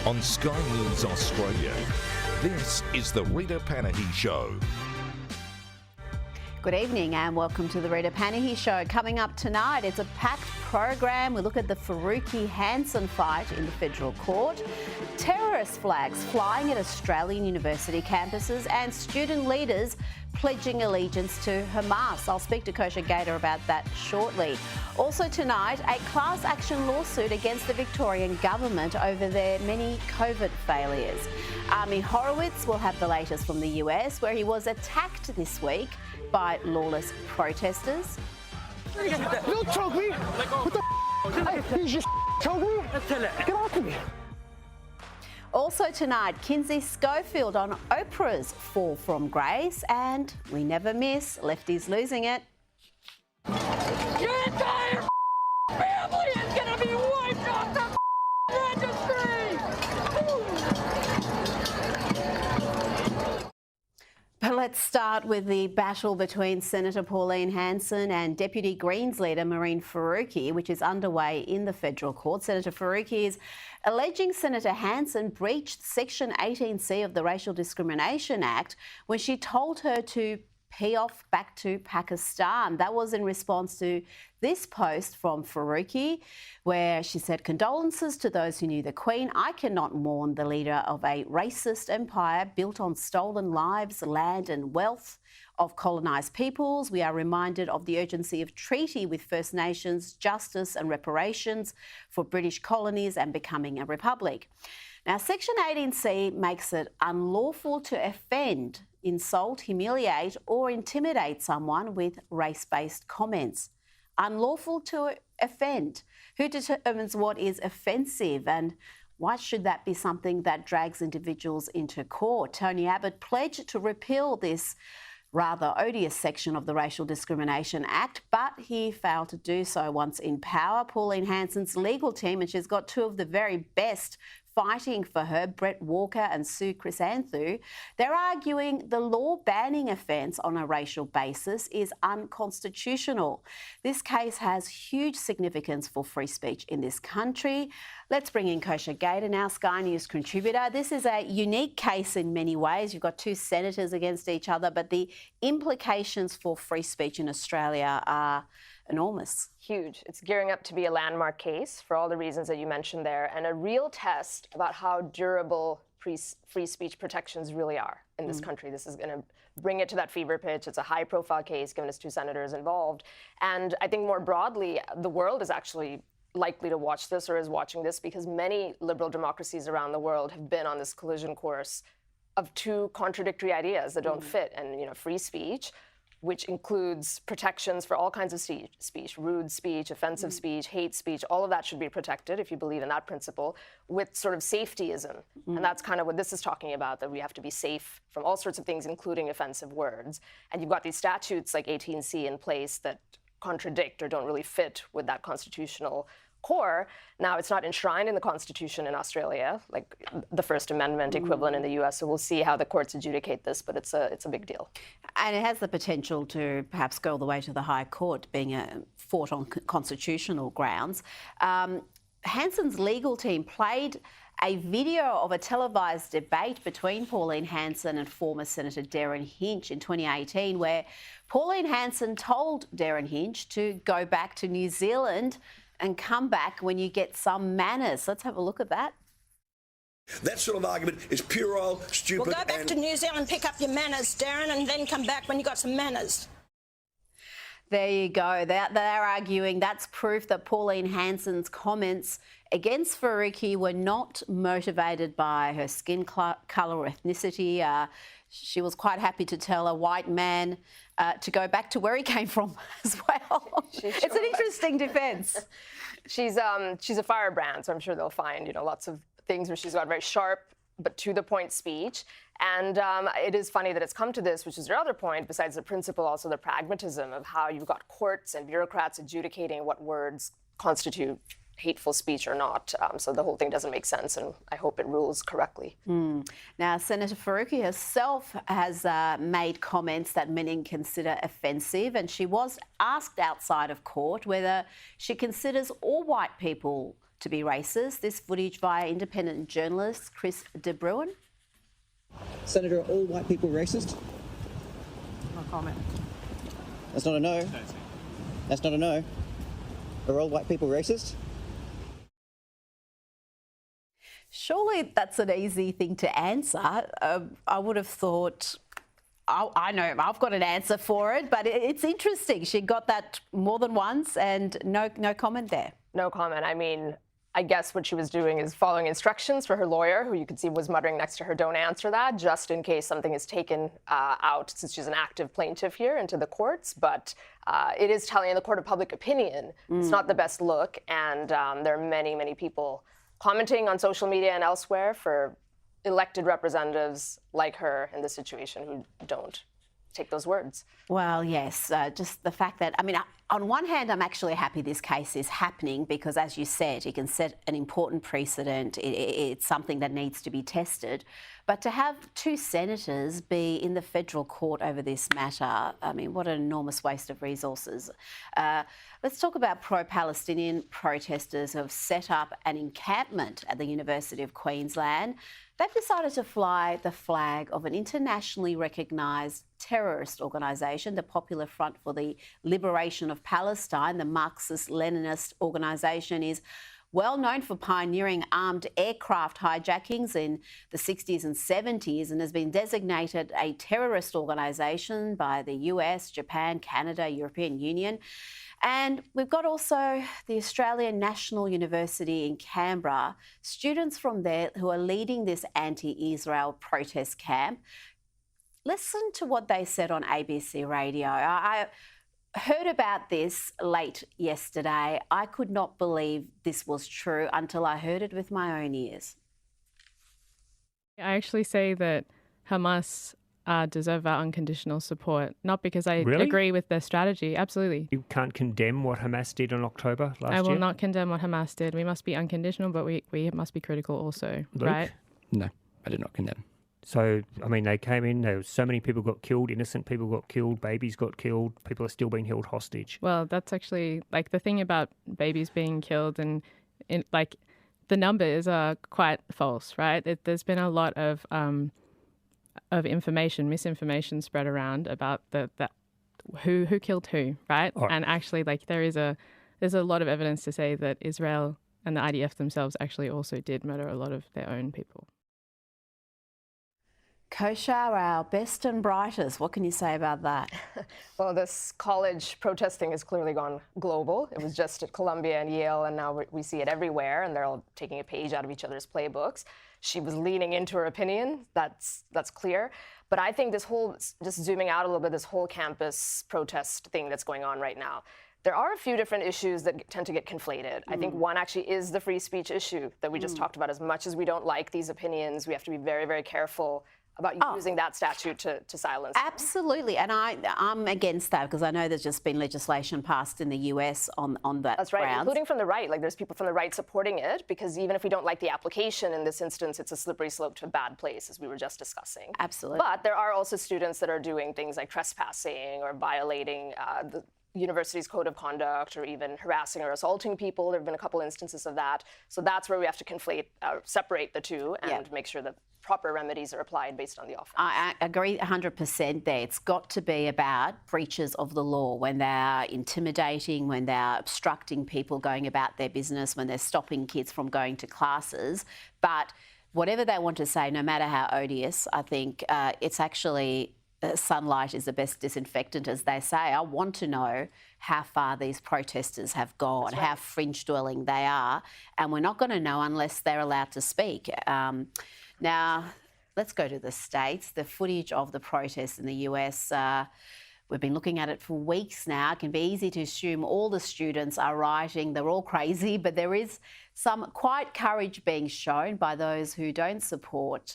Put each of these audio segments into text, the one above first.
on Sky News Australia. This is the Rita Panahi Show. Good evening and welcome to the Rita Panahi Show. Coming up tonight, it's a packed program. We look at the Farooqi Hansen fight in the federal court, terrorist flags flying at Australian university campuses and student leaders pledging allegiance to Hamas. I'll speak to Kosha Gator about that shortly. Also tonight, a class action lawsuit against the Victorian government over their many COVID failures. Army Horowitz will have the latest from the US, where he was attacked this week by lawless protesters. Don't choke me! What the Hey, you just choke me? Get off of me! Also tonight, Kinsey Schofield on Oprah's fall from grace, and we never miss Lefties losing it. Your entire family is gonna be wiped off the registry! But let's start with the battle between Senator Pauline Hansen and Deputy Greens leader Marine Farooqi, which is underway in the federal court. Senator Farooqi is alleging Senator Hansen breached Section 18C of the Racial Discrimination Act when she told her to pee off back to Pakistan. That was in response to this post from Farooqi, where she said, "Condolences to those who knew the Queen. I cannot mourn the leader of a racist empire built on stolen lives, land and wealth of colonised peoples. We are reminded of the urgency of treaty with First Nations, justice and reparations for British colonies and becoming a republic." Now, Section 18C makes it unlawful to offend, insult, humiliate or intimidate someone with race-based comments. Unlawful to offend. Who determines what is offensive, and why should that be something that drags individuals into court? Tony Abbott pledged to repeal this rather odious section of the Racial Discrimination Act, but he failed to do so once in power. Pauline Hansen's legal team, and she's got two of the very best fighting for her, Brett Walker and Sue Chrysanthu, they're arguing the law banning offence on a racial basis is unconstitutional. This case has huge significance for free speech in this country. Let's bring in Kosha Gator, now Sky News contributor. This is a unique case in many ways. You've got two senators against each other, but the implications for free speech in Australia are enormous. Huge. It's gearing up to be a landmark case for all the reasons that you mentioned there, and a real test about how durable free speech protections really are in this country. This is going to bring it to that fever pitch. It's a high-profile case, given it's two senators involved. And I think more broadly, the world is actually likely to watch this or is watching this because many liberal democracies around the world have been on this collision course of two contradictory ideas that don't fit. And, free speech, which includes protections for all kinds of speech, rude speech, offensive speech, hate speech, all of that should be protected if you believe in that principle, with sort of safetyism. And that's kind of what this is talking about, that we have to be safe from all sorts of things, including offensive words. And you've got these statutes like 18C in place that contradict or don't really fit with that constitutional core. Now, it's not enshrined in the Constitution in Australia, like the First Amendment equivalent in the US, so we'll see how the courts adjudicate this, but it's a big deal. And it has the potential to perhaps go all the way to the High Court, being fought on constitutional grounds. Hansen's legal team played a video of a televised debate between Pauline Hansen and former Senator Darren Hinch in 2018, where Pauline Hansen told Darren Hinch to go back to New Zealand and come back when you get some manners. Let's have a look at that. That sort of argument is puerile, stupid. Well, go back to New Zealand, pick up your manners, Darren, and then come back when you got some manners. There you go. They're arguing that's proof that Pauline Hansen's comments against Farooqi were not motivated by her skin colour or ethnicity. She was quite happy to tell a white man to go back to where he came from as well. It's an interesting defence. She's a firebrand, so I'm sure they'll find lots of things where she's got very sharp but to the point speech. And it is funny that it's come to this, which is your other point, besides the principle, also the pragmatism of how you've got courts and bureaucrats adjudicating what words constitute hateful speech or not. So the whole thing doesn't make sense, and I hope it rules correctly. Now, Senator Farooqi herself has made comments that many consider offensive, and she was asked outside of court whether she considers all white people to be racist. This footage via independent journalist Chris De Bruin. Senator, are all white people racist? No comment. That's not a no. That's not a no. Are all white people racist? Surely that's an easy thing to answer. I would have thought, I know I've got an answer for it, but it's interesting. She got that more than once and no comment there. No comment. I mean, I guess what she was doing is following instructions for her lawyer, who you could see was muttering next to her, don't answer that, just in case something is taken out, since she's an active plaintiff here, into the courts. But it is telling in the court of public opinion. It's not the best look. And there are many, many people commenting on social media and elsewhere for elected representatives like her in this situation who don't take those words. Well, yes, just the fact that, I mean, on one hand, I'm actually happy this case is happening because, as you said, it can set an important precedent. It's something that needs to be tested. But to have two senators be in the federal court over this matter, I mean, what an enormous waste of resources. Let's talk about pro-Palestinian protesters who have set up an encampment at the University of Queensland. They've decided to fly the flag of an internationally recognised terrorist organisation, the Popular Front for the Liberation of Palestine. The Marxist-Leninist organisation is well known for pioneering armed aircraft hijackings in the 60s and 70s and has been designated a terrorist organisation by the US, Japan, Canada, European Union. And we've got also the Australian National University in Canberra, students from there who are leading this anti-Israel protest camp. Listen to what they said on ABC Radio. I heard about this late yesterday. I could not believe this was true until I heard it with my own ears. I actually say that Hamas deserve our unconditional support, not because I agree with their strategy. Absolutely. You can't condemn what Hamas did in October last year? I will not condemn what Hamas did. We must be unconditional, but we must be critical also, Luke? right? No, I did not condemn. So, I mean, they came in, there was so many people got killed, innocent people got killed, babies got killed, people are still being held hostage. Well, that's actually, like, the thing about babies being killed and, like, the numbers are quite false, right? There's been a lot of information, misinformation spread around about that who killed who, right? Oh. And actually, like, there's a lot of evidence to say that Israel and the IDF themselves actually also did murder a lot of their own people. Koshar, our best and brightest, what can you say about that? Well, this college protesting has clearly gone global. It was just at Columbia and Yale, and now we see it everywhere, and they're all taking a page out of each other's playbooks. She was leaning into her opinion, that's clear. But I think this whole, just zooming out a little bit, this whole campus protest thing that's going on right now, there are a few different issues that tend to get conflated. I think one actually is the free speech issue that we just talked about. As much as we don't like these opinions, we have to be very, very careful about using that statute to silence them. Absolutely, and I'm against that because I know there's just been legislation passed in the US on that That's right, grounds. including from the right. Like, there's people from the right supporting it because even if we don't like the application in this instance, it's a slippery slope to a bad place, as we were just discussing. Absolutely. But there are also students that are doing things like trespassing or violating the university's code of conduct or even harassing or assaulting people. There have been a couple instances of that. So that's where we have to separate the two and make sure that proper remedies are applied based on the offense. I agree 100% there. It's got to be about breaches of the law when they're intimidating, when they're obstructing people going about their business, when they're stopping kids from going to classes. But whatever they want to say, no matter how odious, I think it's actually sunlight is the best disinfectant, as they say. I want to know how far these protesters have gone, how fringe-dwelling they are, and we're not going to know unless they're allowed to speak. Now, let's go to the States. The footage of the protests in the US, we've been looking at it for weeks now. It can be easy to assume all the students are rioting, they're all crazy, but there is some quiet courage being shown by those who don't support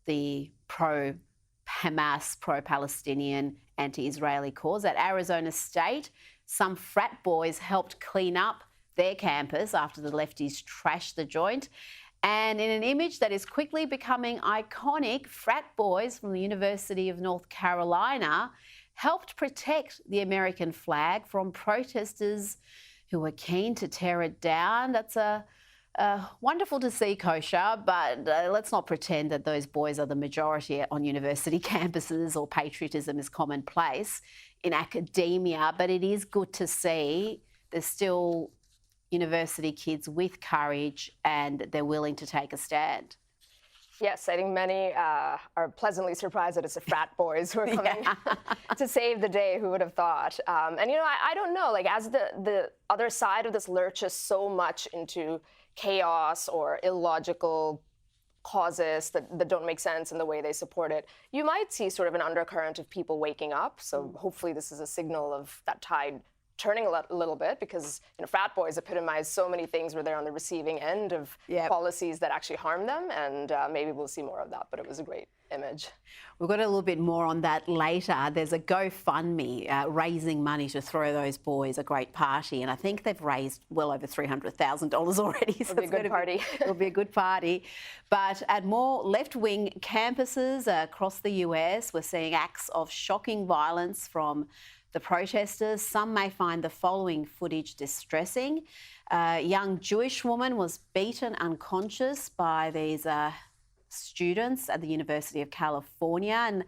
the pro-Hamas, pro-Palestinian, anti-Israeli cause. At Arizona State, some frat boys helped clean up their campus after the lefties trashed the joint. And in an image that is quickly becoming iconic, frat boys from the University of North Carolina helped protect the American flag from protesters who are keen to tear it down. That's wonderful to see, Kosha, but let's not pretend that those boys are the majority on university campuses or patriotism is commonplace in academia. But it is good to see there's still university kids with courage and they're willing to take a stand. Yes, I think many are pleasantly surprised that it's the frat boys who are coming to save the day. Who would have thought? And, I don't know, like as the other side of this lurches so much into chaos or illogical causes that don't make sense in the way they support it, you might see sort of an undercurrent of people waking up. So hopefully this is a signal of that tide turning a little bit, because frat boys epitomize so many things where they're on the receiving end of policies that actually harm them, and maybe we'll see more of that, but it was a great image. We've got a little bit more on that later. There's a GoFundMe raising money to throw those boys a great party, and I think they've raised well over $300,000 already. So it'll be a good party. It'll be a good party. But at more left-wing campuses across the US, we're seeing acts of shocking violence from the protesters. Some may find the following footage distressing. A young Jewish woman was beaten unconscious by these students at the University of California. And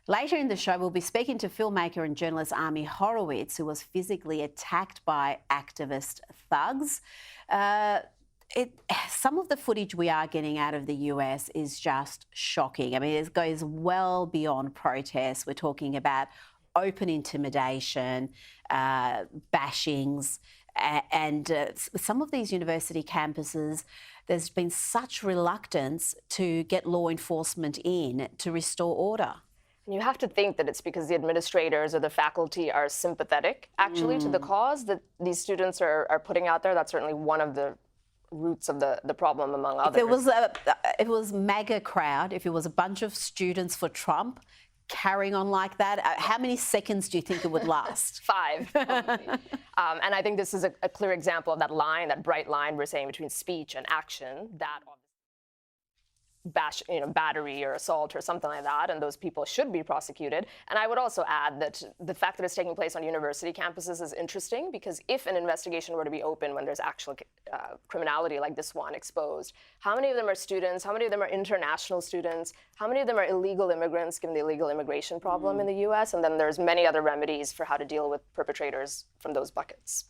later in the show, we'll be speaking to filmmaker and journalist Ami Horowitz, who was physically attacked by activist thugs. Some of the footage we are getting out of the US is just shocking. I mean, it goes well beyond protests. We're talking about open intimidation, bashings, and some of these university campuses, there's been such reluctance to get law enforcement in to restore order. You have to think that it's because the administrators or the faculty are sympathetic, actually, to the cause that these students are putting out there. That's certainly one of the roots of the problem, among others. If it was MAGA crowd, if it was a bunch of students for Trump, carrying on like that, how many seconds do you think it would last? 5, probably. And I think this is a clear example of that line, that bright line we're saying between speech and action, that battery or assault or something like that, and those people should be prosecuted. And I would also add that the fact that it's taking place on university campuses is interesting, because if an investigation were to be open when there's actual criminality like this one exposed, how many of them are students? How many of them are international students? How many of them are illegal immigrants, given the illegal immigration problem in the US? And then there's many other remedies for how to deal with perpetrators from those buckets.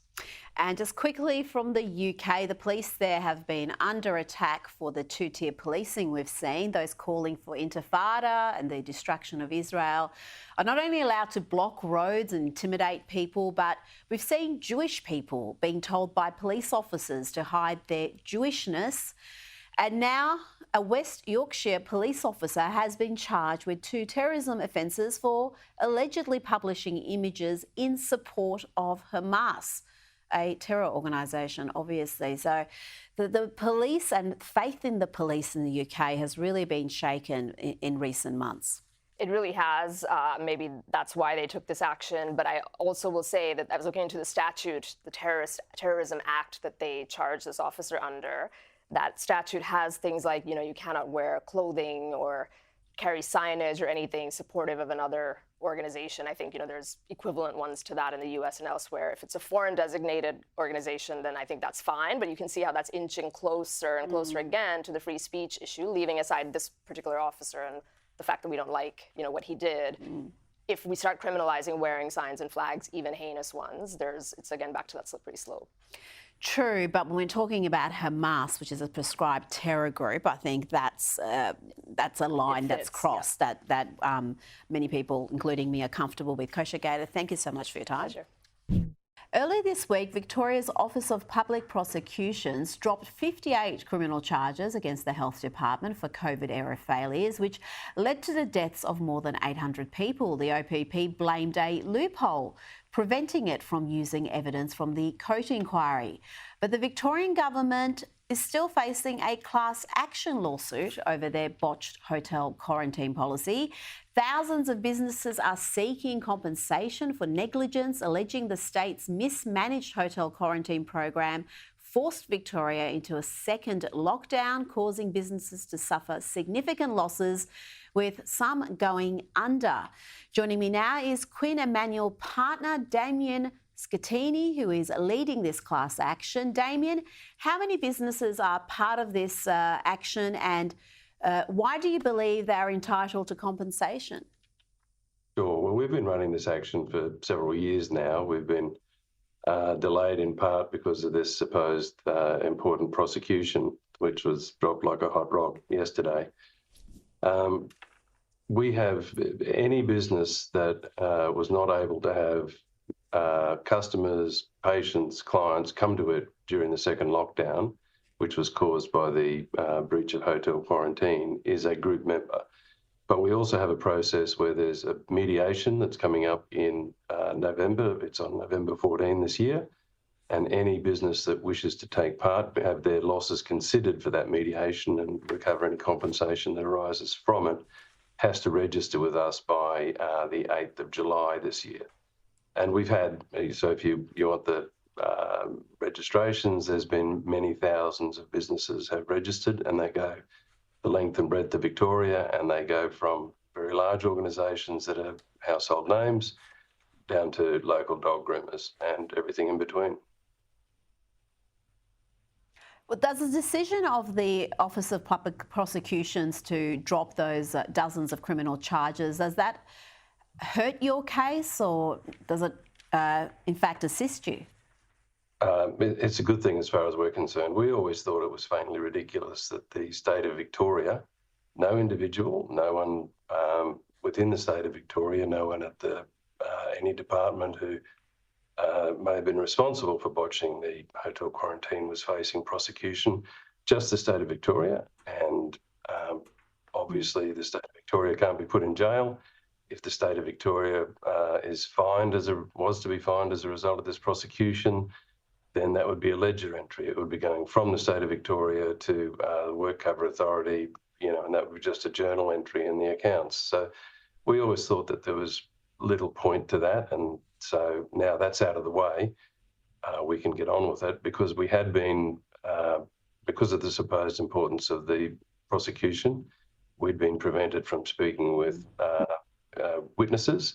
And just quickly from the UK, the police there have been under attack for the two-tier policing we've seen. Those calling for intifada and the destruction of Israel are not only allowed to block roads and intimidate people, but we've seen Jewish people being told by police officers to hide their Jewishness. And now a West Yorkshire police officer has been charged with 2 terrorism offences for allegedly publishing images in support of Hamas, a terror organisation, obviously. So the police and faith in the police in the UK has really been shaken in recent months. It really has. Maybe that's why they took this action. But I also will say that I was looking into the statute, the Terrorism Act that they charged this officer under. That statute has things like, you cannot wear clothing or carry signage or anything supportive of another organization. I think, there's equivalent ones to that in the US and elsewhere. If it's a foreign designated organization, then I think that's fine. But you can see how that's inching closer and closer again to the free speech issue, leaving aside this particular officer and the fact that we don't like, what he did. If we start criminalizing wearing signs and flags, even heinous ones, it's again back to that slippery slope. True, but when we're talking about Hamas, which is a prescribed terror group, I think that's a line that's crossed that many people, including me, are comfortable with. Kosha Gator, thank you so much for your time. Pleasure. Earlier this week, Victoria's Office of Public Prosecutions dropped 58 criminal charges against the Health Department for COVID-era failures, which led to the deaths of more than 800 people. The OPP blamed a loophole, preventing it from using evidence from the Coate inquiry. But the Victorian government is still facing a class action lawsuit over their botched hotel quarantine policy. Thousands of businesses are seeking compensation for negligence, alleging the state's mismanaged hotel quarantine program forced Victoria into a second lockdown, causing businesses to suffer significant losses, with some going under. Joining me now is Quinn Emanuel partner Damien Scatini, who is leading this class action. Damien, how many businesses are part of this action, and why do you believe they're entitled to compensation? Sure. Well, we've been running this action for several years now. We've been delayed in part because of this supposed important prosecution, which was dropped like a hot rock yesterday. We have any business that was not able to have customers, patients, clients come to it during the second lockdown, which was caused by the breach of hotel quarantine, is a group member. But we also have a process where there's a mediation that's coming up in November. It's on November 14 this year. And any business that wishes to take part, have their losses considered for that mediation and recover any compensation that arises from it, has to register with us by the 8th of July this year. And we've had, so if you want the registrations, there's been many thousands of businesses have registered, and they go the length and breadth of Victoria, and they go from very large organisations that are household names down to local dog groomers and everything in between. Well, does the decision of the Office of Public Prosecutions to drop those dozens of criminal charges, does that hurt your case, or does it in fact assist you? It's a good thing as far as we're concerned. We always thought it was faintly ridiculous that the state of Victoria, no individual, no one within the state of Victoria, no one at any department who may have been responsible for botching the hotel quarantine was facing prosecution, just the state of Victoria. And obviously the state of Victoria can't be put in jail. If the state of Victoria is fined was to be fined as a result of this prosecution, then that would be a ledger entry. It would be going from the state of Victoria to the Work Cover Authority, and that would be just a journal entry in the accounts. So we always thought that there was little point to that. And so now that's out of the way, we can get on with it, because we had been, because of the supposed importance of the prosecution, we'd been prevented from speaking with witnesses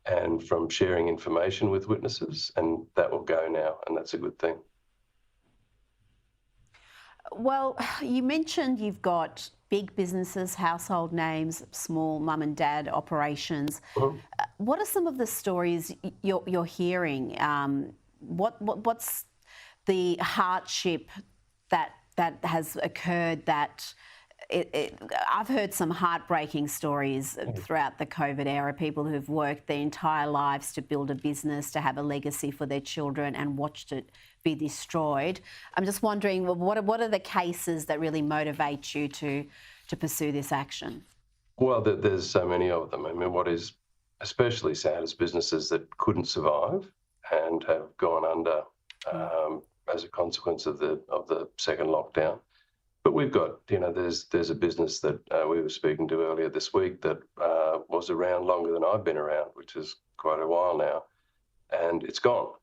and from sharing information with witnesses, and that will go now, and that's a good thing. Well, you mentioned you've got big businesses, household names, small mum and dad operations. Mm-hmm. What are some of the stories you're hearing? What's the hardship that has occurred that I've heard some heartbreaking stories throughout the COVID era, people who've worked their entire lives to build a business, to have a legacy for their children, and watched it be destroyed. I'm just wondering, what are the cases that really motivate you to pursue this action? Well, there's so many of them. I mean, what is especially sad is businesses that couldn't survive and have gone under as a consequence of the second lockdown. But we've got, there's a business that we were speaking to earlier this week that was around longer than I've been around, which is quite a while now, and it's gone.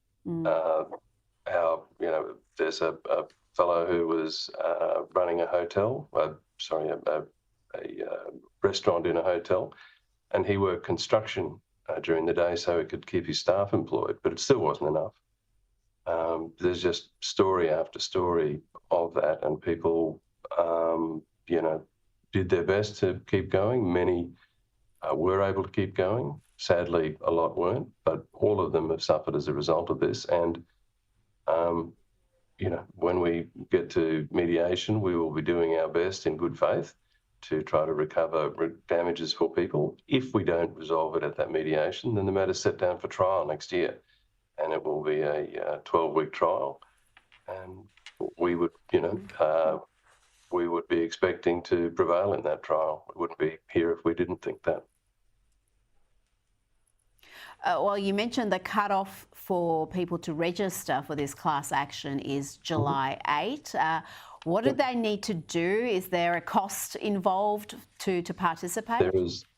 There's a fellow who was running a hotel, a restaurant in a hotel, and he worked construction during the day so he could keep his staff employed, but it still wasn't enough. There's just story after story of that, and people, did their best to keep going. Many were able to keep going. Sadly, a lot weren't, but all of them have suffered as a result of this. And, when we get to mediation, we will be doing our best in good faith to try to recover damages for people. If we don't resolve it at that mediation, then the matter's set down for trial next year, and it will be a 12-week trial. And we would, we would be expecting to prevail in that trial. We wouldn't be here if we didn't think that. Well, you mentioned the cut-off for people to register for this class action is July 8. What do they need to do? Is there a cost involved to participate?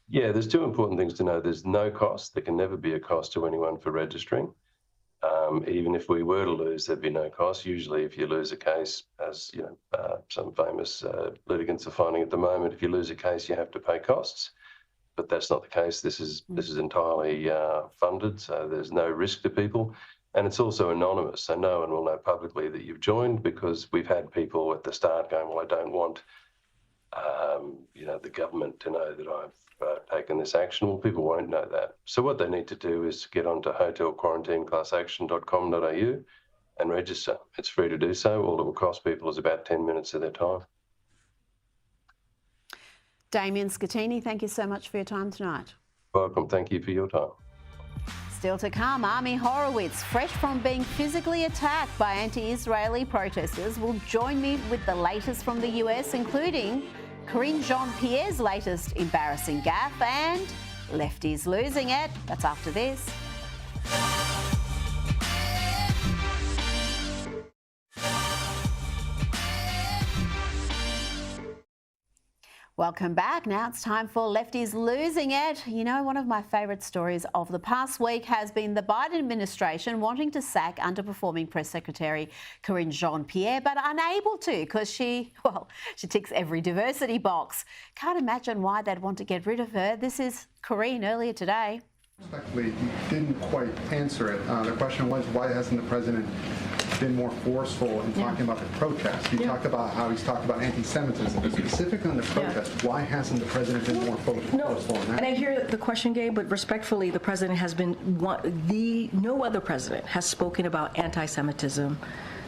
There's two important things to know. There's no cost. There can never be a cost to anyone for registering. Even if we were to lose, there'd be no cost. Usually if you lose a case, as some famous litigants are finding at the moment, if you lose a case, you have to pay costs. But that's not the case. This is entirely funded, so there's no risk to people. And it's also anonymous, so no one will know publicly that you've joined, because we've had people at the start going, well, I don't want the government to know that I've taken this action. Well, people won't know that. So what they need to do is get onto hotelquarantineclassaction.com.au and register. It's free to do so. All it will cost people is about 10 minutes of their time. Damien Scattini, thank you so much for your time tonight. Welcome. Thank you for your time. Still to come, Army Horowitz, fresh from being physically attacked by anti-Israeli protesters, will join me with the latest from the US, including Karine Jean-Pierre's latest embarrassing gaffe and Lefties losing it. That's after this. Welcome back. Now it's time for Lefties losing it. You know, one of my favourite stories of the past week has been the Biden administration wanting to sack underperforming Press Secretary Karine Jean-Pierre, but unable to because she ticks every diversity box. Can't imagine why they'd want to get rid of her. This is Karine earlier today. Respectfully, you didn't quite answer it. The question was, why hasn't the president been more forceful in talking about the protests? You talked about how he's talked about anti-Semitism, but specifically on the protests, why hasn't the president been more forceful on that? And I hear the question, Gabe, but respectfully, the president has been no other president has spoken about anti-Semitism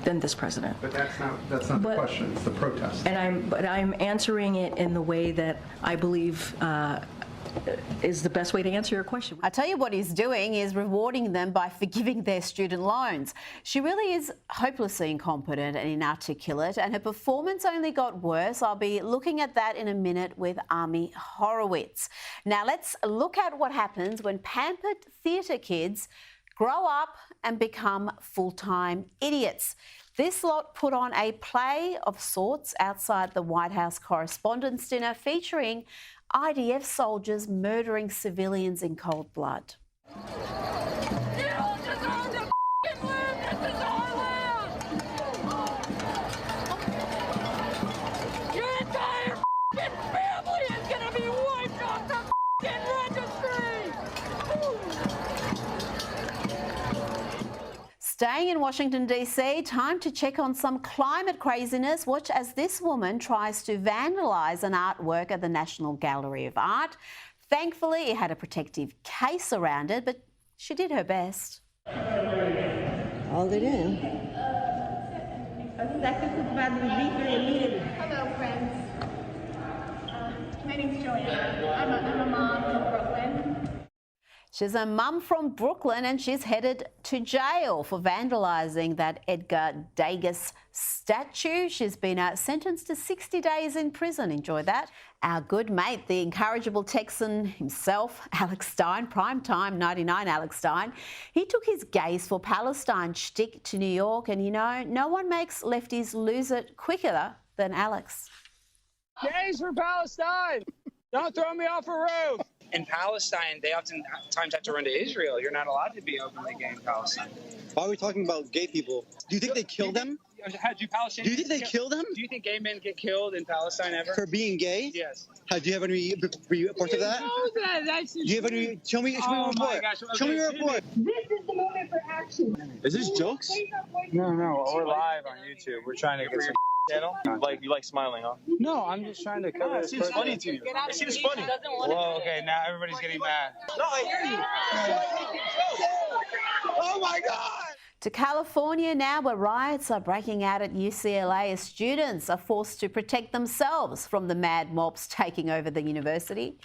than this president. But that's not the question. It's the protest. And I'm answering it in the way that I believe is the best way to answer your question. I tell you what he's doing is rewarding them by forgiving their student loans. She really is hopelessly incompetent and inarticulate, and her performance only got worse. I'll be looking at that in a minute with Army Horowitz. Now let's look at what happens when pampered theatre kids grow up and become full-time idiots. This lot put on a play of sorts outside the White House Correspondents' Dinner featuring IDF soldiers murdering civilians in cold blood. You don't deserve to f***ing live. This is our land. Your entire f***ing family is gonna be wiped off the f***ing registry. Staying in Washington, D.C., time to check on some climate craziness. Watch as this woman tries to vandalise an artwork at the National Gallery of Art. Thankfully, it had a protective case around it, but she did her best. Hold it in. Hello, friends. My name's Joanne. I'm a mom from Brooklyn. She's a mum from Brooklyn and she's headed to jail for vandalising that Edgar Degas statue. She's been sentenced to 60 days in prison. Enjoy that. Our good mate, the incorrigible Texan himself, Alex Stein, primetime 99 Alex Stein, he took his Gays for Palestine shtick to New York, and you know, no one makes lefties lose it quicker than Alex. Gays for Palestine! Don't throw me off a roof! In Palestine, they oftentimes have to run to Israel. You're not allowed to be openly gay in Palestine. Why are we talking about gay people? Do you think they kill them? Do you think they kill them? Do you think gay men get killed in Palestine ever? For being gay? Yes. Do you have any reports of that? That's do you have any? Show me a report. My gosh. Okay, show me a report. This is the moment for action. Is this jokes? No, we're live on YouTube. We're trying to get some channel. You like smiling, huh? No, I'm just trying to cover. It seems funny to you. It seems funny. Well, okay, now everybody's getting mad. No, I hear you. Oh my God! To California now, where riots are breaking out at UCLA as students are forced to protect themselves from the mad mobs taking over the university.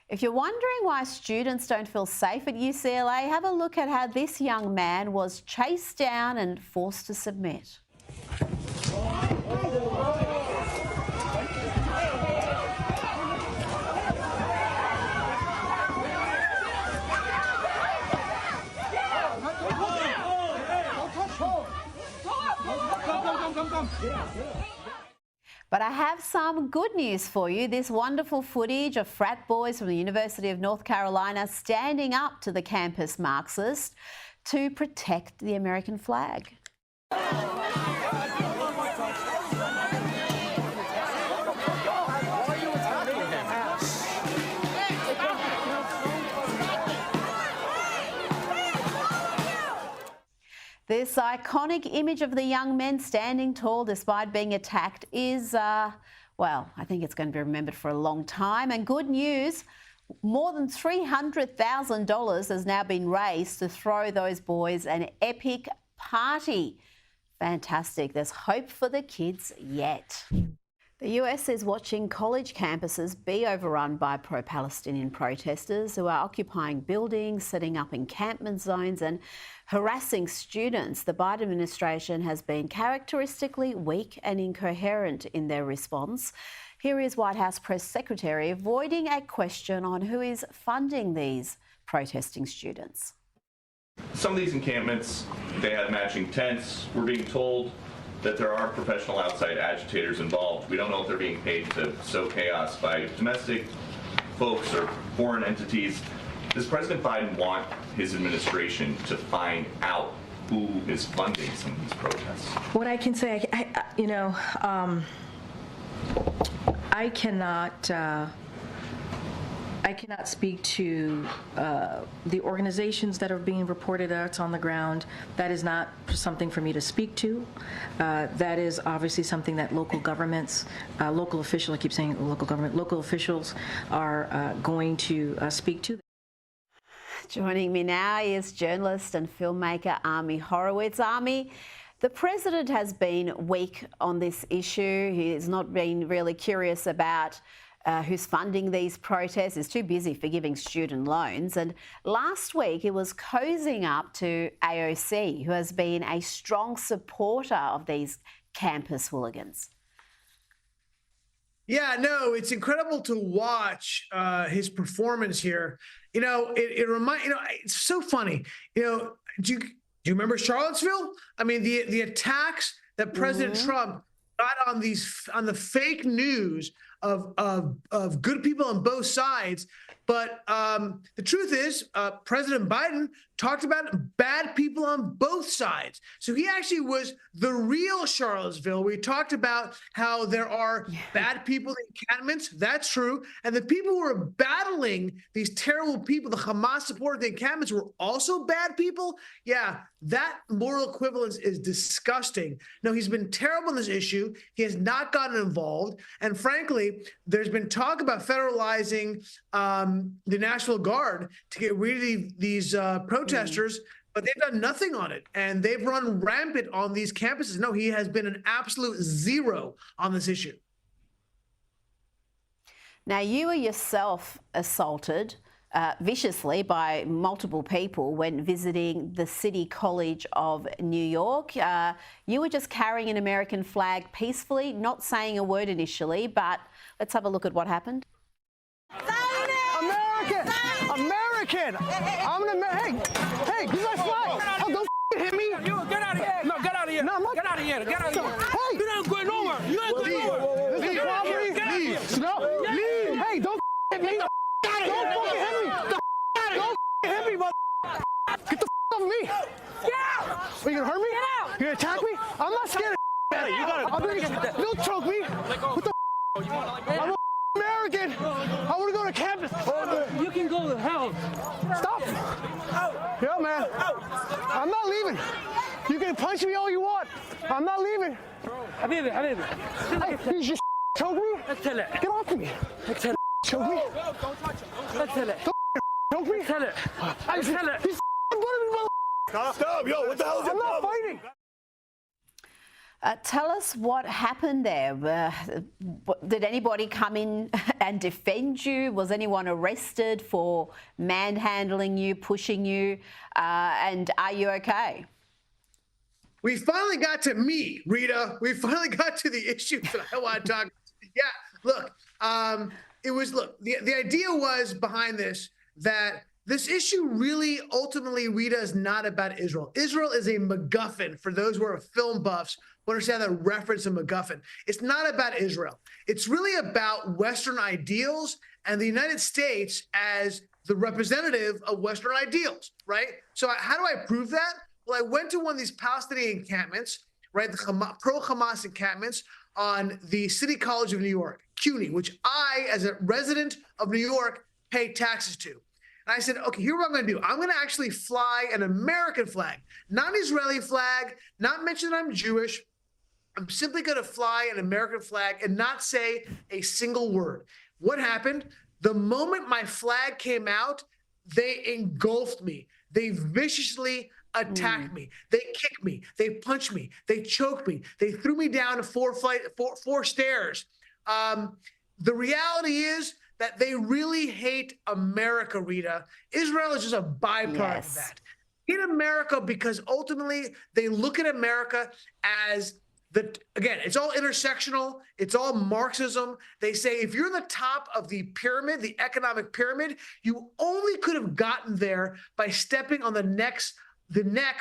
If you're wondering why students don't feel safe at UCLA, have a look at how this young man was chased down and forced to submit. But I have some good news for you. This wonderful footage of frat boys from the University of North Carolina standing up to the campus Marxists to protect the American flag. This iconic image of the young men standing tall despite being attacked is, well, I think it's going to be remembered for a long time. And good news, more than $300,000 has now been raised to throw those boys an epic party. Fantastic. There's hope for the kids yet. The US is watching college campuses be overrun by pro-Palestinian protesters who are occupying buildings, setting up encampment zones and harassing students. The Biden administration has been characteristically weak and incoherent in their response. Here is White House Press Secretary avoiding a question on who is funding these protesting students. Some of these encampments, they have matching tents. We're being told that there are professional outside agitators involved. We don't know if they're being paid to sow chaos by domestic folks or foreign entities. Does President Biden want his administration to find out who is funding some of these protests? What I can say, I cannot speak to the organizations that are being reported that's on the ground. That is not something for me to speak to. That is obviously something that local governments, local officials, I keep saying local government, local officials are going to speak to. Joining me now is journalist and filmmaker Ami Horowitz. Ami, the president has been weak on this issue. He has not been really curious about who's funding these protests. He's too busy forgiving student loans. And last week, he was cozying up to AOC, who has been a strong supporter of these campus hooligans. Yeah, no, it's incredible to watch his performance here. It's so funny. Do you remember Charlottesville? I mean, the attacks that President Trump got on the fake news of good people on both sides. But the truth is, President Biden talked about bad people on both sides. So he actually was the real Charlottesville. We talked about how there are bad people in encampments. That's true. And the people who were battling these terrible people, the Hamas supported the encampments, were also bad people. Yeah, that moral equivalence is disgusting. No, he's been terrible on this issue. He has not gotten involved. And frankly, there's been talk about federalizing the National Guard to get rid of these protesters, but they've done nothing on it. And they've run rampant on these campuses. No, he has been an absolute zero on this issue. Now, you were yourself assaulted viciously by multiple people when visiting the City College of New York. You were just carrying an American flag peacefully, not saying a word initially, but let's have a look at what happened. American! I'm an American. Hey, this is my flag. Oh, don't hit me. You get out of here. No, get out of here. No, I'm not. Get out of here. Get out of here. Hey! You ain't going nowhere. You ain't going nowhere. This is property. Leave. No, leave. Hey, don't hit me. Don't fucking hit me. Don't hit me, mother. Get the off of me. Yeah. Are you gonna hurt me? Get out. You gonna attack me? I'm not scared of Hey, you gotta. Don't choke me. What the I'm an American. I want to go to campus. You can go to hell. Stop. Yeah, man. I'm not leaving. You can punch me all you want. I'm not leaving. Habibi. Hey, you just choke me? Get off of me. Choke me? Don't touch him. Choke me? Tell it. He's Stop, yo, what the hell is I'm not fighting. Tell us what happened there. Did anybody come in and defend you? Was anyone arrested for manhandling you, pushing you? And are you okay? We finally got to me, Rita. We finally got to the issues that I want to talk. Yeah, look, the idea was behind this that this issue really ultimately, Rita, is not about Israel. Israel is a MacGuffin for those who are film buffs who understand the reference of MacGuffin. It's not about Israel. It's really about Western ideals and the United States as the representative of Western ideals, right? So how do I prove that? Well, I went to one of these Palestinian encampments, right, the pro-Hamas encampments on the City College of New York, CUNY, which I, as a resident of New York, pay taxes to. And I said, okay, here's what I'm going to do. I'm going to actually fly an American flag, not an Israeli flag, not mention that I'm Jewish. I'm simply going to fly an American flag and not say a single word. What happened? The moment my flag came out, they engulfed me. They viciously attacked me. They kicked me. They punched me. They choked me. They threw me down four stairs. The reality is that they really hate America, Rita. Israel is just a byproduct of that. Hate America because ultimately they look at America as again, it's all intersectional. It's all Marxism. They say if you're the top of the pyramid, the economic pyramid, you only could have gotten there by stepping on the necks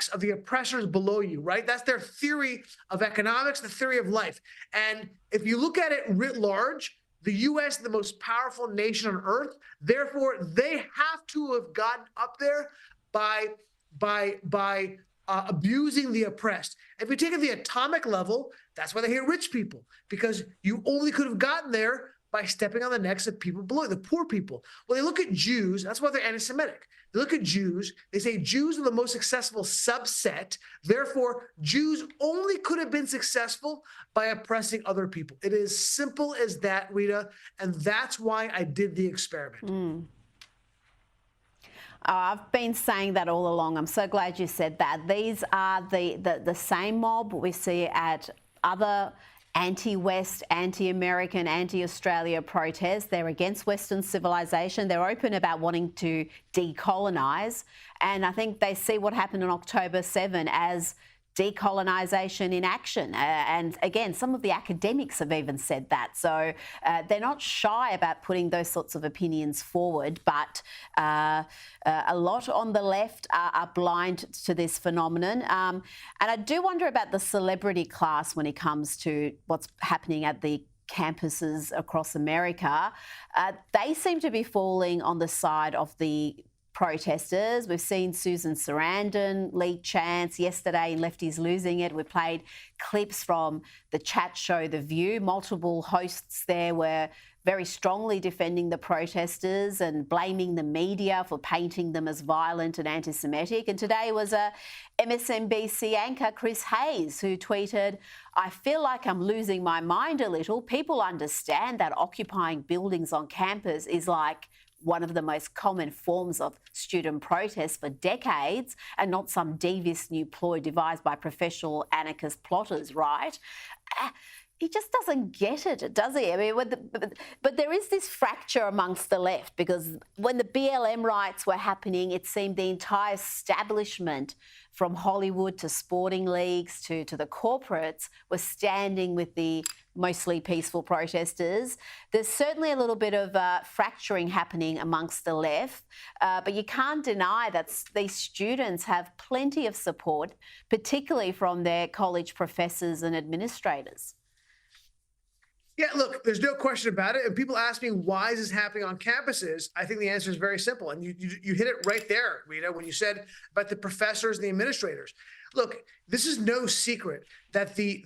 of the oppressors below you, right? That's their theory of economics, the theory of life. And if you look at it writ large, the U.S., the most powerful nation on earth, therefore they have to have gotten up there by abusing the oppressed. If you take it at the atomic level, that's why they hate rich people, because you only could have gotten there by stepping on the necks of people below, the poor people. Well, they look at Jews, that's why they're anti-Semitic. They look at Jews, they say Jews are the most successful subset, therefore Jews only could have been successful by oppressing other people. It is simple as that, Rita, and that's why I did the experiment. I've been saying that all along. I'm so glad you said that. These are the same mob we see at other anti-West, anti-American, anti-Australia protests. They're against Western civilization. They're open about wanting to decolonise. And I think they see what happened on October 7 as decolonisation in action. And again, some of the academics have even said that. So they're not shy about putting those sorts of opinions forward, but a lot on the left are blind to this phenomenon. And I do wonder about the celebrity class when it comes to what's happening at the campuses across America. They seem to be falling on the side of the protesters. We've seen Susan Sarandon lead chants yesterday in Lefties Losing It. We played clips from the chat show The View. Multiple hosts there were very strongly defending the protesters and blaming the media for painting them as violent and anti-Semitic. And today was a MSNBC anchor, Chris Hayes, who tweeted, "I feel like I'm losing my mind a little. People understand that occupying buildings on campus is like one of the most common forms of student protest for decades and not some devious new ploy devised by professional anarchist plotters, right?" He just doesn't get it, does he? I mean, but there is this fracture amongst the left, because when the BLM riots were happening, it seemed the entire establishment, from Hollywood to sporting leagues to the corporates, was standing with the mostly peaceful protesters. There's certainly a little bit of fracturing happening amongst the left, but you can't deny that these students have plenty of support, particularly from their college professors and administrators. Yeah, look, there's no question about it. And people ask me, why is this happening on campuses? I think the answer is very simple. And you hit it right there, Rita, when you said about the professors and the administrators. Look, this is no secret that the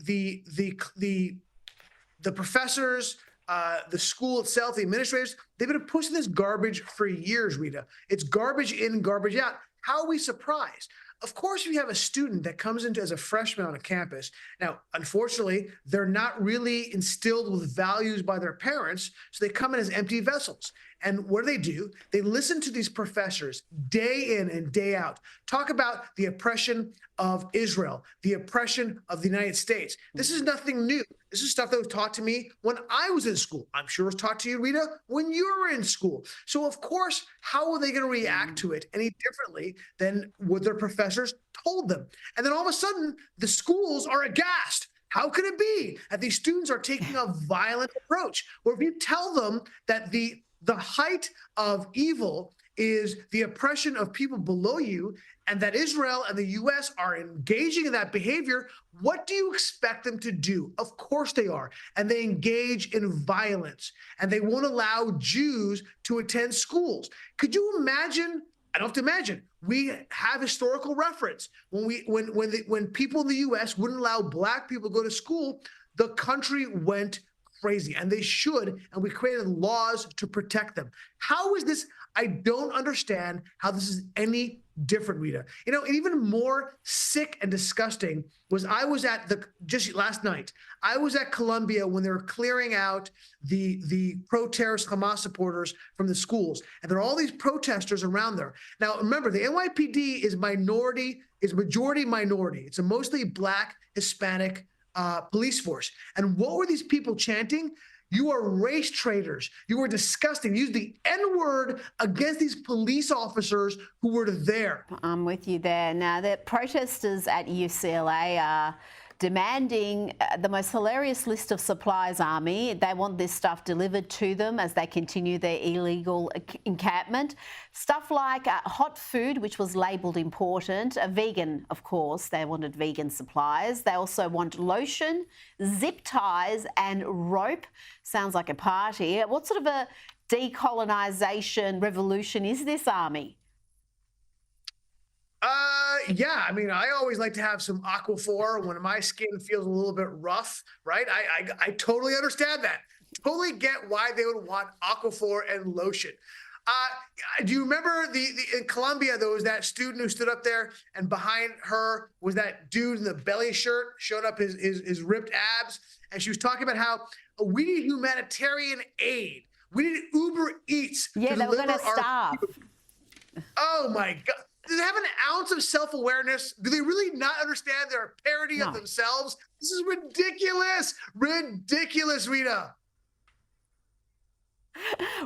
professors, the school itself, the administrators, they've been pushing this garbage for years, Rita. It's garbage in, garbage out. How are we surprised? Of course, if you have a student that comes into as a freshman on a campus, now, unfortunately, they're not really instilled with values by their parents, so they come in as empty vessels. And what do? They listen to these professors day in and day out talk about the oppression of Israel, the oppression of the United States. This is nothing new. This is stuff that was taught to me when I was in school. I'm sure it was taught to you, Rita, when you were in school. So, of course, how are they going to react to it any differently than what their professors told them? And then all of a sudden, the schools are aghast. How could it be that these students are taking a violent approach? Or if you tell them that the height of evil is the oppression of people below you, and that Israel and the U.S. are engaging in that behavior, what do you expect them to do? Of course they are. And they engage in violence, and they won't allow Jews to attend schools. Could you imagine I don't have to imagine. We have historical reference. When people in the U.S. wouldn't allow Black people to go to school, the country went crazy, and they should, and we created laws to protect them. How is this? I don't understand how this is any different, Rita. You know, even more sick and disgusting was just last night, I was at Columbia when they were clearing out the pro-terrorist Hamas supporters from the schools. And there are all these protesters around there. Now, remember, the NYPD is majority minority. It's a mostly Black, Hispanic police force. And what were these people chanting? You are race traitors. You are disgusting. Use the N-word against these police officers who were there. I'm with you there. Now, the protesters at UCLA are demanding the most hilarious list of supplies, Army. They want this stuff delivered to them as they continue their illegal encampment. Stuff like hot food, which was labelled important, vegan, of course. They wanted vegan supplies. They also want lotion, zip ties and rope. Sounds like a party. What sort of a decolonisation revolution is this, Army? Yeah, I mean, I always like to have some Aquaphor when my skin feels a little bit rough, right? I totally understand that. Totally get why they would want Aquaphor and lotion. Do you remember in Columbia, there was that student who stood up there and behind her was that dude in the belly shirt, showed up his ripped abs. And she was talking about how we need humanitarian aid. We need Uber Eats. Yeah, they were going to starve. Oh my God. Do they have an ounce of self-awareness? Do they really not understand they're a parody of themselves? This is ridiculous. Ridiculous, Rita.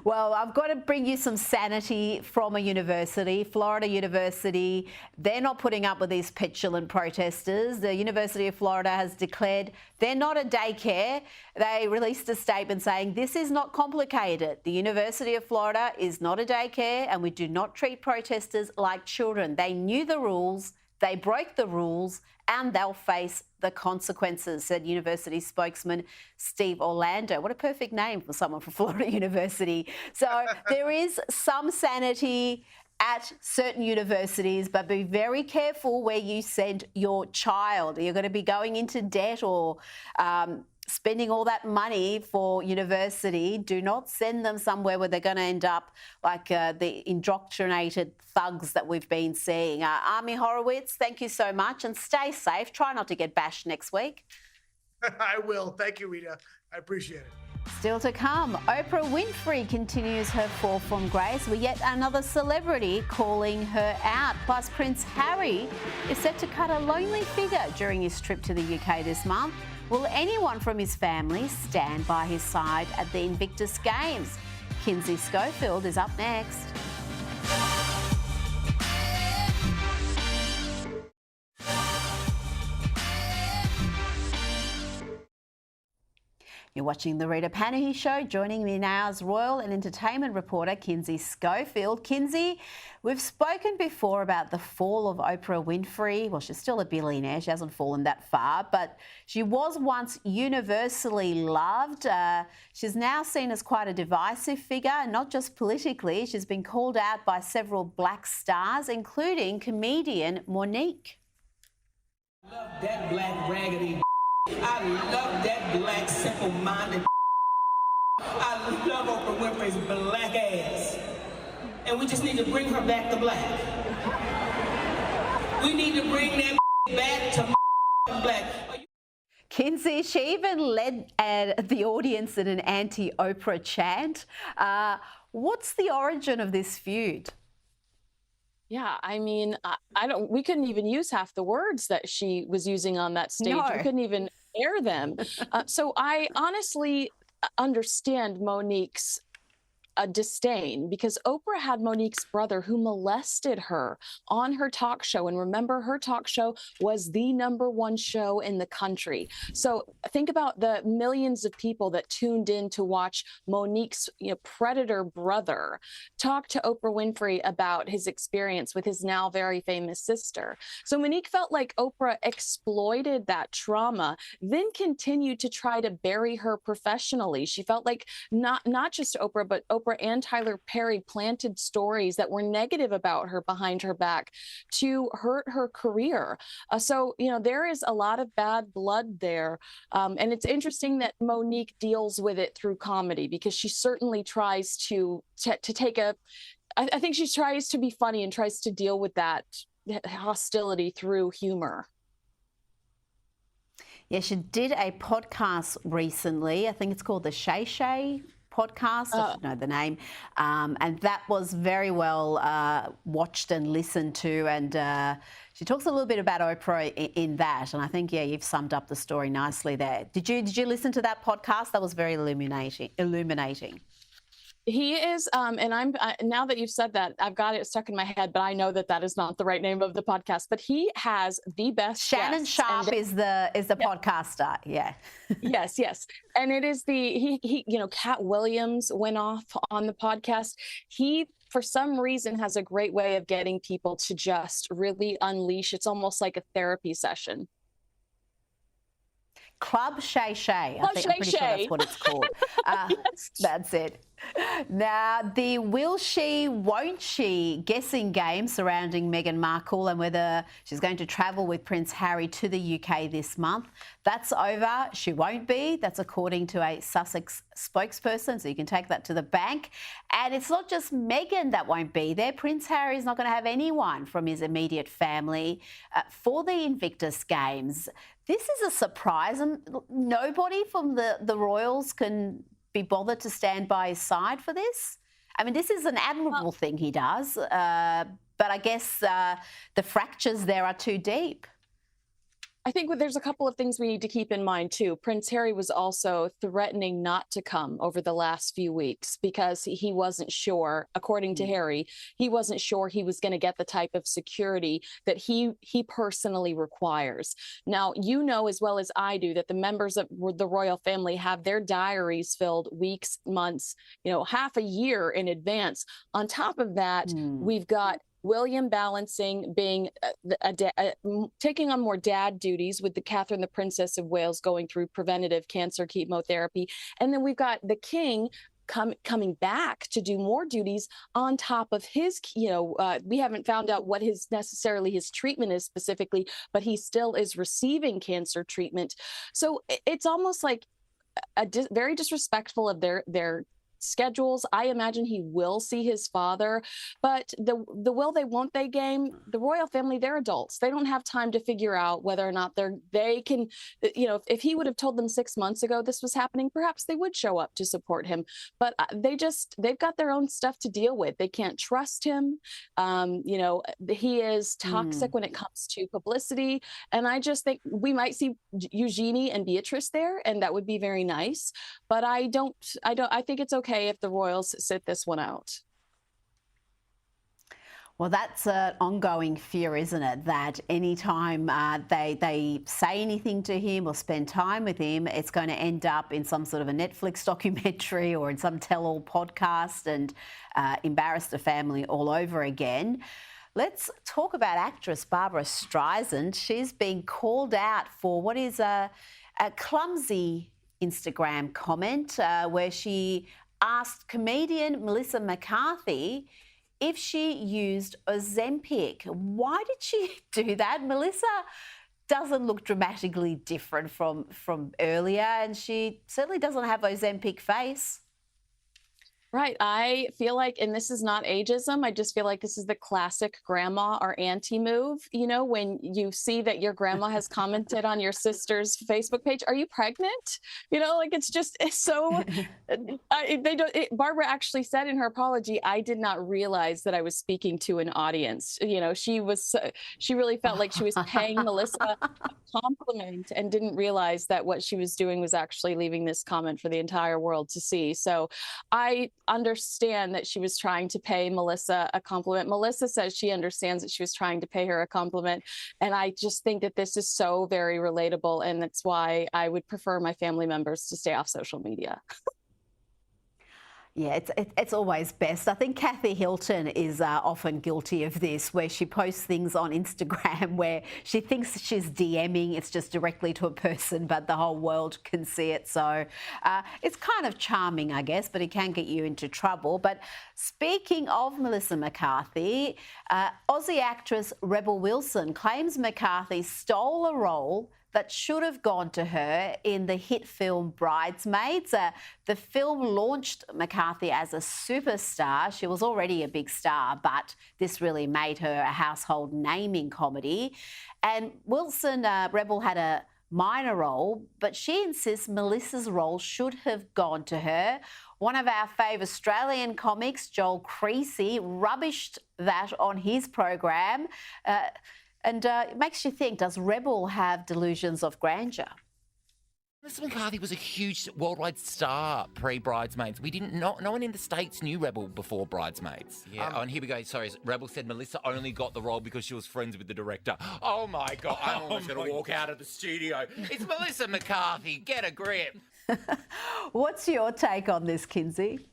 Well, I've got to bring you some sanity from a university, Florida University. They're not putting up with these petulant protesters. The University of Florida has declared they're not a daycare. They released a statement saying this is not complicated. The University of Florida is not a daycare and we do not treat protesters like children. They knew the rules, they broke the rules, and they'll face the consequences, said university spokesman Steve Orlando. What a perfect name for someone from Florida University. So there is some sanity at certain universities, but be very careful where you send your child. You're going to be going into debt or spending all that money for university. Do not send them somewhere where they're going to end up like the indoctrinated thugs that we've been seeing. Army Horowitz, thank you so much and stay safe. Try not to get bashed next week. I will. Thank you, Rita. I appreciate it. Still to come, Oprah Winfrey continues her fall from grace with yet another celebrity calling her out. Plus, Prince Harry is set to cut a lonely figure during his trip to the UK this month. Will anyone from his family stand by his side at the Invictus Games? Kinsey Schofield is up next. You're watching The Rita Panahi Show. Joining me now is royal and entertainment reporter Kinsey Schofield. Kinsey, we've spoken before about the fall of Oprah Winfrey. Well, she's still a billionaire. She hasn't fallen that far, but she was once universally loved. She's now seen as quite a divisive figure, not just politically. She's been called out by several Black stars, including comedian Monique. I love that black raggedy. I love that black simple-minded. I love Oprah Winfrey's black ass. And we just need to bring her back to black. We need to bring that back to black. Kinsey, she even led the audience in an anti-Oprah chant. What's the origin of this feud? Yeah, I mean, we couldn't even use half the words that she was using on that stage. No. We couldn't even air them. So I honestly understand Monique's disdain, because Oprah had Monique's brother who molested her on her talk show. And remember, her talk show was the #1 show in the country. So think about the millions of people that tuned in to watch Monique's predator brother talk to Oprah Winfrey about his experience with his now very famous sister. So Monique felt like Oprah exploited that trauma, then continued to try to bury her professionally. She felt like not just Oprah, but Oprah Oprah and Tyler Perry planted stories that were negative about her behind her back to hurt her career. So, you know, there is a lot of bad blood there. And it's interesting that Monique deals with it through comedy, because she certainly tries to take a, I think she tries to be funny and tries to deal with that hostility through humor. Yeah, she did a podcast recently. I think it's called the Shay Shay podcast. I should know the name. And that was very well watched and listened to. And she talks a little bit about Oprah in that. And I think, yeah, you've summed up the story nicely there. Did you listen to that podcast? That was very illuminating. He is, and I'm now that you've said that, I've got it stuck in my head, but I know that that is not the right name of the podcast. But he has the best. Shannon Sharp is the podcaster. Yeah. yes, and it is he. You know, Cat Williams went off on the podcast. He, for some reason, has a great way of getting people to just really unleash. It's almost like a therapy session. Club Shay Shay. I'm pretty sure that's what it's called. Yes. That's it. Now, the will she, won't she guessing game surrounding Meghan Markle and whether she's going to travel with Prince Harry to the UK this month, that's over. She won't be. That's according to a Sussex spokesperson, so you can take that to the bank. And it's not just Meghan that won't be there. Prince Harry is not going to have anyone from his immediate family for the Invictus Games. This is a surprise, and nobody from the royals can be bothered to stand by his side for this. I mean, this is an admirable thing he does, but I guess the fractures there are too deep. I think there's a couple of things we need to keep in mind, too. Prince Harry was also threatening not to come over the last few weeks because he wasn't sure, according to Harry, he wasn't sure he was going to get the type of security that he personally requires. Now, you know as well as I do that the members of the royal family have their diaries filled weeks, months, you know, half a year in advance. On top of that, we've got William balancing being taking on more dad duties with Catherine, the Princess of Wales, going through preventative cancer chemotherapy. And then we've got the king coming back to do more duties on top of his, we haven't found out what his treatment is specifically, but he still is receiving cancer treatment. So it's almost like very disrespectful of their schedules. I imagine he will see his father, but the will they won't they game, the royal family, they're adults. They don't have time to figure out whether or not they can, if he would have told them 6 months ago this was happening, perhaps they would show up to support him. But they've got their own stuff to deal with. They can't trust him. He is toxic when it comes to publicity. And I just think we might see Eugenie and Beatrice there, and that would be very nice. But I think it's okay if the royals sit this one out. Well, that's an ongoing fear, isn't it? That anytime they say anything to him or spend time with him, it's going to end up in some sort of a Netflix documentary or in some tell-all podcast and embarrass the family all over again. Let's talk about actress Barbara Streisand. She's been called out for what is a clumsy Instagram comment where she asked comedian Melissa McCarthy if she used Ozempic. Why did she do that? Melissa doesn't look dramatically different from earlier, and she certainly doesn't have Ozempic face. Right. I feel like, and this is not ageism, I just feel like this is the classic grandma or auntie move. When you see that your grandma has commented on your sister's Facebook page, are you pregnant? It's so, Barbara actually said in her apology, I did not realize that I was speaking to an audience. She really felt like she was paying Melissa a compliment and didn't realize that what she was doing was actually leaving this comment for the entire world to see. So I understand that she was trying to pay Melissa a compliment. Melissa says she understands that she was trying to pay her a compliment. And I just think that this is so very relatable. And that's why I would prefer my family members to stay off social media. Yeah, it's always best. I think Kathy Hilton is often guilty of this, where she posts things on Instagram where she thinks she's DMing, it's just directly to a person, but the whole world can see it. So it's kind of charming, I guess, but it can get you into trouble. But speaking of Melissa McCarthy, Aussie actress Rebel Wilson claims McCarthy stole a role that should have gone to her in the hit film Bridesmaids. The film launched McCarthy as a superstar. She was already a big star, but this really made her a household name in comedy. And Wilson, Rebel, had a minor role, but she insists Melissa's role should have gone to her. One of our fave Australian comics, Joel Creasy, rubbished that on his program. And it makes you think, does Rebel have delusions of grandeur? Melissa McCarthy was a huge worldwide star pre-Bridesmaids. No one in the States knew Rebel before Bridesmaids. Yeah, and here we go. Sorry, Rebel said Melissa only got the role because she was friends with the director. Oh my God, I'm almost going to walk out of the studio. It's Melissa McCarthy, get a grip. What's your take on this, Kinsey?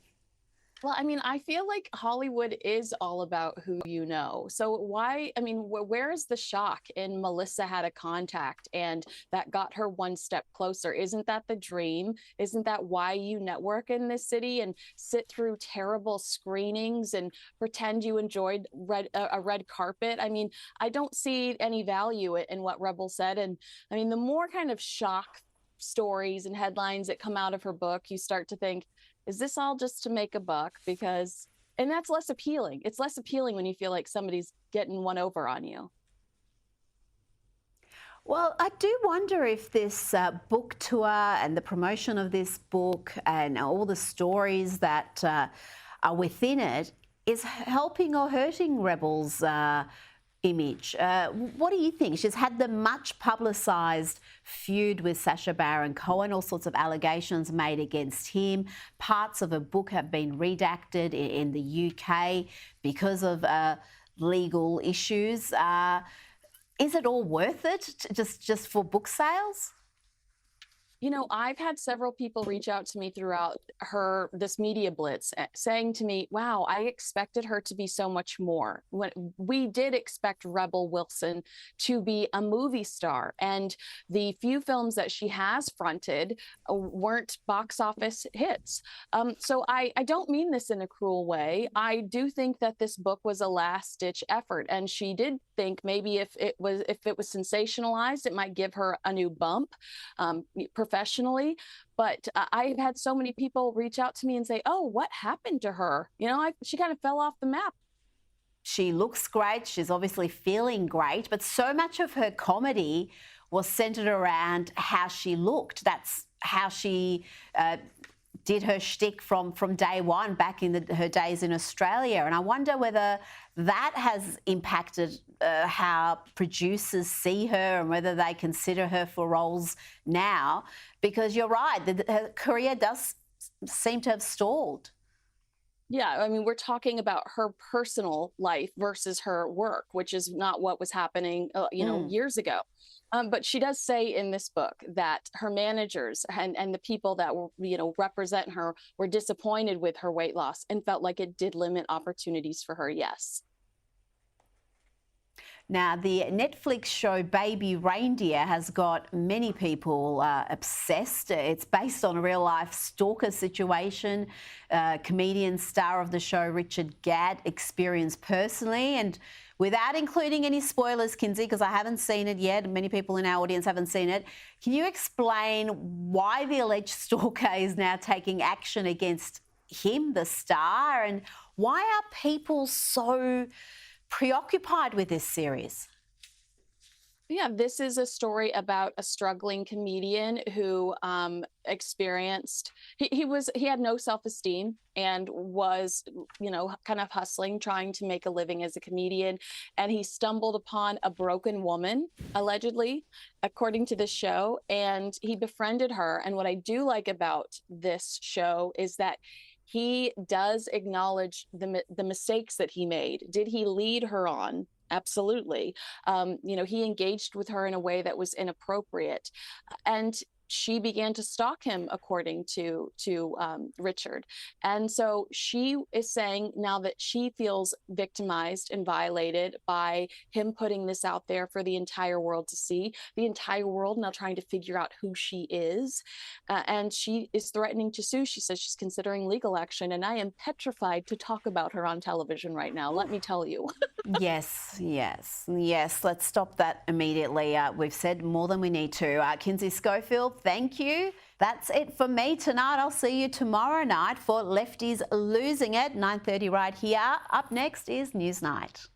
Well, I mean, I feel like Hollywood is all about who you know. So why, I mean, where is the shock in Melissa had a contact and that got her one step closer? Isn't that the dream? Isn't that why you network in this city and sit through terrible screenings and pretend you enjoyed a red carpet? I mean, I don't see any value in what Rebel said. And I mean, the more kind of shock stories and headlines that come out of her book, you start to think, is this all just to make a buck? And that's less appealing. It's less appealing when you feel like somebody's getting one over on you. Well, I do wonder if this book tour and the promotion of this book and all the stories that are within it is helping or hurting Rebel's image. What do you think? She's had the much publicised feud with Sacha Baron Cohen, all sorts of allegations made against him. Parts of a book have been redacted in the UK because of legal issues. Is it all worth it just for book sales? You know, I've had several people reach out to me throughout this media blitz saying to me, wow, I expected her to be so much more. When we did expect Rebel Wilson to be a movie star, and the few films that she has fronted weren't box office hits. So I don't mean this in a cruel way. I do think that this book was a last-ditch effort, and she did think maybe if it was sensationalized, it might give her a new bump professionally. But I've had so many people reach out to me and say, oh, what happened to her? You know, she kind of fell off the map. She looks great. She's obviously feeling great, but so much of her comedy was centered around how she looked. That's how she did her shtick from day one back in her days in Australia. And I wonder whether that has impacted how producers see her and whether they consider her for roles now. Because you're right, her career does seem to have stalled. Yeah, I mean, we're talking about her personal life versus her work, which is not what was happening, years ago. But she does say in this book that her managers and the people that were, represent her were disappointed with her weight loss and felt like it did limit opportunities for her. Yes. Now, the Netflix show Baby Reindeer has got many people obsessed. It's based on a real-life stalker situation. Comedian star of the show Richard Gadd experienced personally. And without including any spoilers, Kinsey, because I haven't seen it yet, many people in our audience haven't seen it, can you explain why the alleged stalker is now taking action against him, the star, and why are people so preoccupied with this series? Yeah, this is a story about a struggling comedian who experienced, he had no self-esteem and was, kind of hustling, trying to make a living as a comedian. And he stumbled upon a broken woman, allegedly, according to this show, and he befriended her. And what I do like about this show is that he does acknowledge the mistakes that he made. Did he lead her on? Absolutely. He engaged with her in a way that was inappropriate. And she began to stalk him, according to Richard. And so she is saying now that she feels victimized and violated by him putting this out there for the entire world to see. The entire world now trying to figure out who she is. And she is threatening to sue. She says she's considering legal action. And I am petrified to talk about her on television right now, let me tell you. Yes. Let's stop that immediately. We've said more than we need to. Kinsey Schofield, thank you. That's it for me tonight. I'll see you tomorrow night for Lefties Losing It, 9:30 right here. Up next is Newsnight.